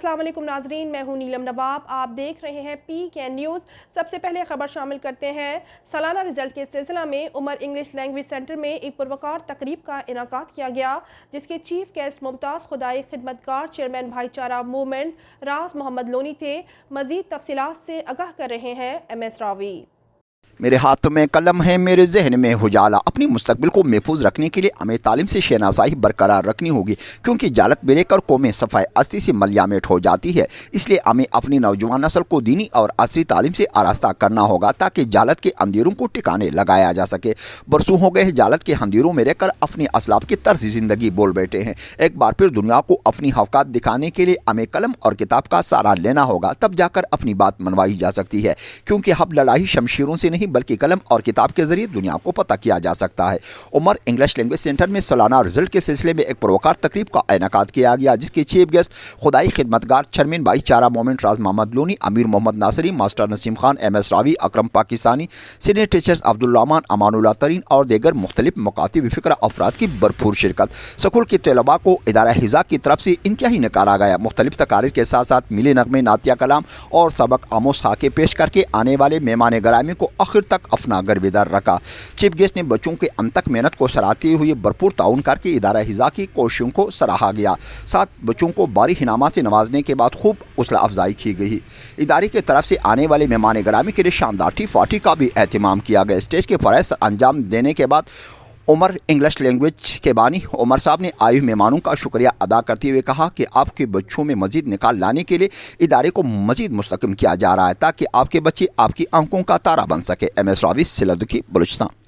السلام علیکم ناظرین، میں ہوں نیلم نواب، آپ دیکھ رہے ہیں پی کے نیوز۔ سب سے پہلے خبر شامل کرتے ہیں۔ سالانہ رزلٹ کے سلسلہ میں عمر انگلش لینگویج سینٹر میں ایک پروقار تقریب کا انعقاد کیا گیا، جس کے چیف گیسٹ ممتاز خدائی خدمتگار چیئرمین بھائی چارہ موومنٹ راز محمد لونی تھے۔ مزید تفصیلات سے آگاہ کر رہے ہیں ایم ایس راوی۔ میرے ہاتھ میں قلم ہے، میرے ذہن میں اجالا۔ اپنی مستقبل کو محفوظ رکھنے کے لیے ہمیں تعلیم سے شہنشاہی برقرار رکھنی ہوگی، کیونکہ جہالت بے کر قومیں صفائے اصلی سے ملیامٹ ہو جاتی ہے۔ اس لیے ہمیں اپنی نوجوان نسل کو دینی اور عصری تعلیم سے آراستہ کرنا ہوگا تاکہ جہالت کے اندھیروں کو ٹھکانے لگایا جا سکے۔ برسوں ہو گئے جہالت کے اندھیروں میں رہ کر اپنے اسلاف کی طرز زندگی بول بیٹھے ہیں۔ ایک بار پھر دنیا کو اپنی حقیقت دکھانے کے لیے ہمیں قلم اور کتاب کا سہارا لینا ہوگا، تب جا کر اپنی بات منوائی جا سکتی ہے، کیونکہ اب لڑائی شمشیروں سے نہیں بلکہ قلم اور کتاب کے ذریعے دنیا کو پتہ کیا جا سکتا ہے۔ عمر انگلش لینگویج سینٹر میں سالانہ رزلٹ کے سلسلے میں ایک پروقار تقریب کا انعقاد کیا گیا، جس کے چیف گیسٹ خدائی خدمتگار چیئرمین بھائی چارہ موومنٹ راز محمد لونی، امیر محمد ناصری، ماسٹر نسیم خان، ایم ایس راوی، اکرم پاکستانی، سینئر ٹیچرز عبدالرحمان، امان اللہ ترین اور دیگر مختلف مکاتب فکرہ افراد کی بھرپور شرکت۔ سکول کے طلباء کو ادارہ حضا کی طرف سے انتہائی نکارا گیا۔ مختلف تقاریر کے ساتھ ساتھ ملی نغمے، نعتیہ کلام اور سبق آموز خاکے پیش کر کے آنے والے مہمان گرامی کو آخر تک اپنا گرویدار رکھا۔ چیف گیسٹ نے بچوں کے انتک محنت کو سراہتے ہوئے بھرپور تعاون کر کے ادارہ حضا کی کوششوں کو سراہا گیا۔ ساتھ بچوں کو باری انعامات سے نوازنے کے بعد خوب حوصلہ افزائی کی گئی۔ ادارے کی طرف سے آنے والے مہمان گرامی کے لیے شاندار ٹی پارٹی کا بھی اہتمام کیا گیا۔ اسٹیج کے فرائض انجام دینے کے بعد عمر انگلش لینگویج کے بانی عمر صاحب نے آئے مہمانوں کا شکریہ ادا کرتے ہوئے کہا کہ آپ کے بچوں میں مزید نکال لانے کے لیے ادارے کو مزید مستحکم کیا جا رہا ہے، تاکہ آپ کے بچے آپ کی آنکھوں کا تارا بن سکے۔ ایم ایس راوی، سیلدکی، بلوچستان۔